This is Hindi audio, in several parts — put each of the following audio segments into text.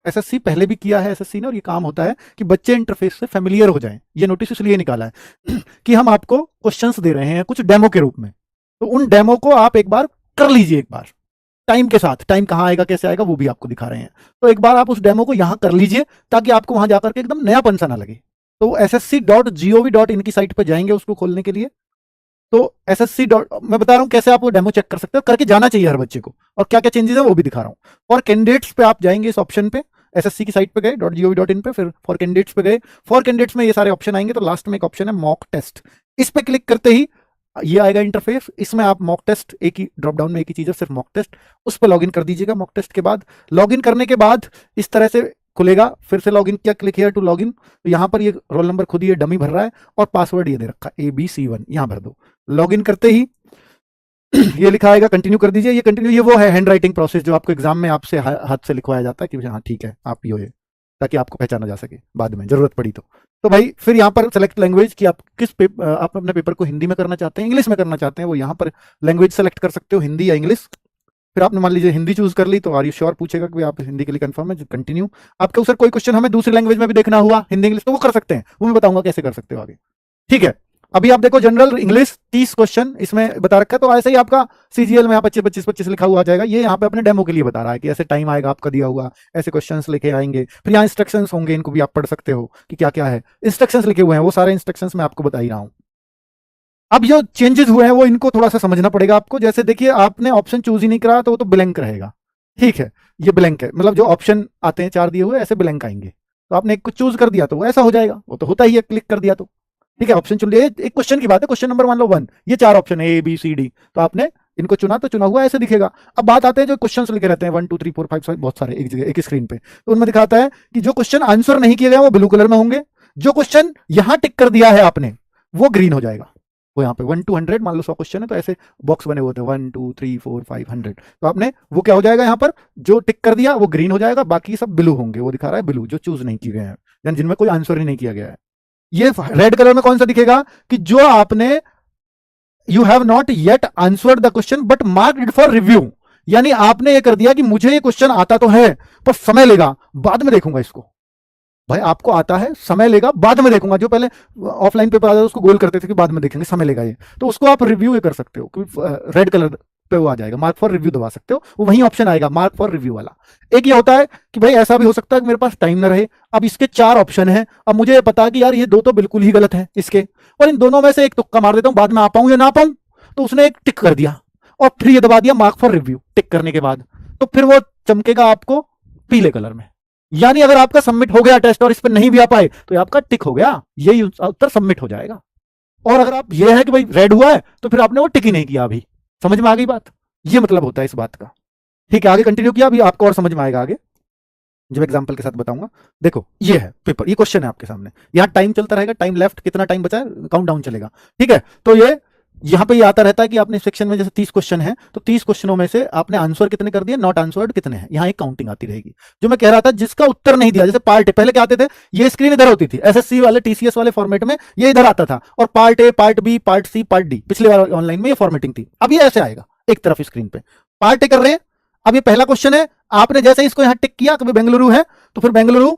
एसएससी पहले भी किया है एसएससी ने, और ये काम होता है कि बच्चे इंटरफेस से फेमिलियर हो जाएं। ये नोटिस इसलिए निकाला है कि हम आपको क्वेश्चंस दे रहे हैं कुछ डेमो के रूप में, तो उन डेमो को आप एक बार कर लीजिए, एक बार टाइम के साथ। टाइम कहाँ आएगा कैसे आएगा वो भी आपको दिखा रहे हैं, तो एक बार आप उस डेमो को यहाँ कर लीजिए ताकि आपको वहां जाकर के एकदम नयापन सा ना लगे। तो ssc.gov.in की साइट पर जाएंगे उसको खोलने के लिए। तो एसएससी मैं बता रहा हूँ कैसे आप वो डेमो चेक कर सकते हो, करके जाना चाहिए हर बच्चे को, और क्या क्या चेंजेस है वो भी दिखा रहा हूँ। फॉर कैंडिडेट्स पे आप जाएंगे इस ऑप्शन पे, एसएससी की साइट पे गए .gov.in पे, फिर फॉर कैंडिडेट्स पे गए। फॉर कैंडिडेट्स में ये सारे ऑप्शन आएंगे, तो लास्ट में एक ऑप्शन है मॉक टेस्ट, इस पे क्लिक करते ही ये आएगा इंटरफेस। इसमें आप मॉक टेस्ट, एक ही ड्रॉप डाउन में एक ही चीज है सिर्फ मॉक टेस्ट, उस पर लॉगिन कर दीजिएगा। मॉक टेस्ट के बाद लॉगिन करने के बाद इस तरह से खुलेगा, फिर से लॉगिन किया, क्लिक हियर टू लॉगिन। तो यहाँ पर ये रोल नंबर खुद ही ये डमी भर रहा है और पासवर्ड ये दे रखा है ABC1, यहाँ भर दो। लॉगिन करते ही ये लिखा आएगा कंटिन्यू कर दीजिए। ये कंटिन्यू, ये वो है हैंड राइटिंग प्रोसेस जो आपको एग्जाम में आपसे हाथ से लिखवाया जाता है कि हाँ ठीक है आप ये, ताकि आपको पहचाना जा सके बाद में जरूरत पड़ी तो भाई फिर यहाँ पर सेलेक्ट लैंग्वेज कि आप किस आप अपने पेपर को हिंदी में करना चाहते हैं, इंग्लिश में करना चाहते हैं, वो यहाँ पर लैंग्वेज सेलेक्ट कर सकते हो, हिंदी या इंग्लिश। फिर आपने मान लीजिए हिंदी चूज कर ली तो आर यू श्योर पूछेगा कि आप हिंदी के लिए कंफर्म है, कंटिन्यू। आपके सर कोई क्वेश्चन हमें दूसरी लैंग्वेज में भी देखना हुआ, हिंदी इंग्लिश, तो वो कर सकते हैं, वो मैं बताऊंगा कैसे कर सकते हो आगे। ठीक है, अभी आप देखो जनरल इंग्लिश 30 क्वेश्चन इसमें बता रखा है, तो ऐसे ही आपका सीजीएल में यहाँ 25-25-25 लिखा हुआ आ जाएगा। ये यहाँ पे अपने डेमो के लिए बता रहा है कि ऐसे टाइम आएगा आपका दिया हुआ, ऐसे क्वेश्चंस लेके आएंगे। फिर यहाँ इंस्ट्रक्शंस होंगे, इनको भी आप पढ़ सकते हो कि क्या क्या है। इंस्ट्रक्शंस लिखे हुए हैं, वो सारे इंस्ट्रक्शंस मैं आपको बता ही रहा हूँ। अब जो चेंजेस हुए हैं वो इनको थोड़ा सा समझना पड़ेगा आपको। जैसे देखिए आपने ऑप्शन चूज ही नहीं करा तो वो तो ब्लैंक रहेगा, ठीक है, ये ब्लैंक है, मतलब जो ऑप्शन आते हैं 4 दिए हुए ऐसे ब्लैंक आएंगे। तो आपने एक को चूज कर दिया तो वो ऐसा हो जाएगा, वो तो होता ही है, क्लिक कर दिया तो ठीक है। ऑप्शन चुन लिए, एक क्वेश्चन की बात है, क्वेश्चन नंबर मान लो 1, ये 4 ऑप्शन है ABCD, तो आपने इनको चुना तो चुना हुआ ऐसे दिखेगा। अब बात आते हैं जो क्वेश्चंस लिखे रहते हैं 1 2 3 4 5 6 बहुत सारे एक जगह एक स्क्रीन पे, तो उनमें दिखाता है कि जो क्वेश्चन आंसर नहीं किए गए वो ब्लू कलर में होंगे, जो क्वेश्चन यहां टिक कर दिया है आपने वो ग्रीन हो जाएगा। वो यहाँ पे 1 to 100 मान लो 100 क्वेश्चन है तो ऐसे बॉक्स बने हुए थे 1 2 3 4 5 100, तो आपने वो क्या हो जाएगा, यहाँ पर जो टिक कर दिया वो ग्रीन हो जाएगा, बाकी सब ब्लू होंगे। वो दिखा रहा है ब्लू जो चूज नहीं किए गए हैं, यानी जिनमें कोई आंसर ही नहीं किया गया है। ये रेड कलर में कौन सा दिखेगा कि जो आपने you have not yet answered the question but marked it for review, यानी आपने ये कर दिया कि मुझे ये क्वेश्चन आता तो है पर समय लेगा, बाद में देखूंगा इसको। भाई आपको आता है, समय लेगा, बाद में देखूंगा। जो पहले ऑफलाइन पेपर आता था उसको गोल करते थे कि बाद में देखेंगे, समय लेगा ये, तो उसको आप रिव्यू ये कर सकते हो, रेड कलर पे वो आ जाएगा, मार्क फॉर रिव्यू दबा सकते हो, वो वही ऑप्शन आएगा मार्क फॉर रिव्यू वाला। एक ये होता है कि भाई ऐसा भी हो सकता है कि मेरे पास टाइम ना रहे, अब इसके 4 ऑप्शन हैं, अब मुझे ये पता कि यार ये 2 तो बिल्कुल ही गलत है इसके, और इन दोनों में से एक तुक्का मार देता हूं, बाद में आ पाऊं या ना पाऊं, तो उसने एक टिक कर दिया और फिर ये दबा दिया मार्क फॉर रिव्यू। टिक करने के बाद तो फिर वो चमकेगा आपको पीले कलर में, यानी अगर आपका सबमिट हो गया टेस्ट और इस पर नहीं भी आ पाए तो ये आपका टिक हो गया, यही उत्तर सबमिट हो जाएगा। और अगर आप ये है कि भाई रेड हुआ है तो फिर आपने वो टिक ही नहीं किया। अभी समझ में आ गई बात, ये मतलब होता है इस बात का। ठीक है, आगे कंटिन्यू किया, अभी आपको और समझ में आएगा आगे जब एग्जांपल के साथ बताऊंगा। देखो ये है पेपर, ये क्वेश्चन है आपके सामने, यहाँ टाइम चलता रहेगा, टाइम लेफ्ट कितना टाइम बचा है काउंटडाउन चलेगा, ठीक है। तो ये यहाँ पे ये आता रहता है कि आपने सेक्शन में जैसे 30 क्वेश्चन है तो 30 क्वेश्चनों में से आपने आंसर कितने कर दिए, नॉट आंसर्ड कितने हैं, यहाँ एक काउंटिंग आती रहेगी। जो मैं कह रहा था जिसका उत्तर नहीं दिया, जैसे पार्ट ए पहले क्या आते थे, ये स्क्रीन इधर होती थी एसएससी वाले TCS वाले फॉर्मेट में, ये इधर आता था, और part A part B part C part D पिछले वाले ऑनलाइन में ये फॉर्मेटिंग थी। अब ये ऐसे आएगा एक तरफ स्क्रीन पे, पार्ट ए कर रहे हैं। अब ये पहला क्वेश्चन है, आपने जैसे इसको यहाँ टिक किया, कभी बेंगलुरु है तो फिर बेंगलुरु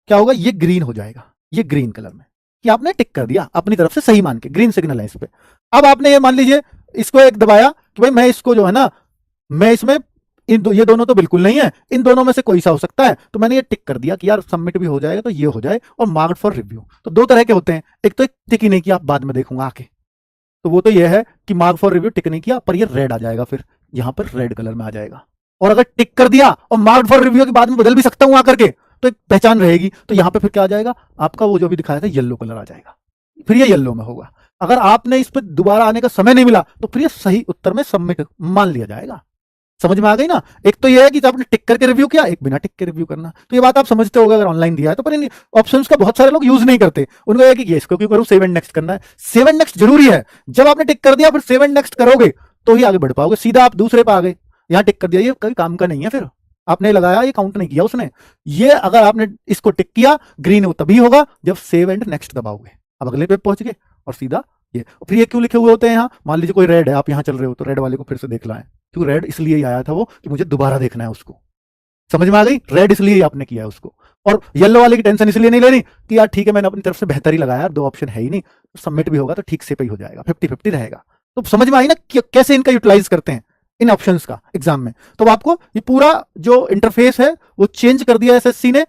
क्या होगा, ये ग्रीन हो जाएगा, ये ग्रीन कलर में कि आपने टिक कर दिया अपनी तरफ से सही मान के, ग्रीन सिग्नल है इस पे। अब आपने ये मान लीजिए इसको एक दबाया कि भाई मैं इसको जो है ना, मैं इसमें ये दोनों तो बिल्कुल नहीं है, इन दोनों में से कोई सा हो सकता है, तो मैंने ये टिक कर दिया कि यार सबमिट भी हो जाएगा तो ये हो जाए, और मार्क्ड फॉर रिव्यू। तो 2 तरह के होते हैं, एक तो एक टिक ही नहीं किया बाद में देखूंगा आके, तो वो तो ये है कि मार्क फॉर रिव्यू टिक नहीं किया पर ये रेड आ जाएगा, फिर यहां पर रेड कलर में आ जाएगा। और अगर टिक कर दिया और मार्क्ड फॉर रिव्यू के बाद में बदल भी सकता हूं आकर के, तो एक पहचान रहेगी, तो यहां पे फिर क्या आ जाएगा आपका, वो जो भी दिखाया था येलो कलर आ जाएगा, फिर ये येलो में होगा। अगर आपने इस पर दोबारा आने का समय नहीं मिला तो फिर ये सही उत्तर में सबमिट मान लिया जाएगा। समझ में आ गई ना। एक तो ये है कि आपने टिक करके रिव्यू किया, एक बिना टिक के रिव्यू करना, तो ये बात आप समझते होगा अगर ऑनलाइन दिया है तो। पर इन ऑप्शंस का बहुत सारे लोग यूज नहीं करते, उनको ये कि ये इसको क्यों करूं, सेव एंड नेक्स्ट करना है। सेव एंड नेक्स्ट जरूरी है, जब आपने टिक कर दिया फिर सेव एंड नेक्स्ट करोगे तो ही आगे बढ़ पाओगे, सीधा आप दूसरे पे आ गए, यहाँ टिक कर दिया, ये कभी काम का नहीं है, फिर आपने लगाया ये काउंट नहीं किया उसने। ये अगर आपने इसको टिक किया ग्रीन तभी होगा जब सेव एंड नेक्स्ट दबाओगे। अब अगले पे पहुंच गए और सीधा ये, फिर ये क्यों लिखे हुए होते हैं यहाँ, मान लीजिए कोई रेड है, आप यहाँ चल रहे हो तो रेड वाले को फिर से देख लाएं, क्यों रेड इसलिए आया था वो कि मुझे दोबारा देखना है उसको, समझ में आ गई? रेड इसलिए आपने किया है उसको, और येलो वाले की टेंशन इसलिए नहीं लेनी कि यार ठीक है मैंने अपनी तरफ से बेहतर ही लगाया, दो ऑप्शन है ही नहीं, तो सबमिट भी होगा तो ठीक से पे ही हो जाएगा, 50-50 रहेगा। तो समझ में आई ना कि कैसे इनका यूटिलाइज करते हैं इन ऑप्शंस का एग्जाम में। तो आपको ये पूरा जो इंटरफेस है वो चेंज कर दिया एसएससी ने।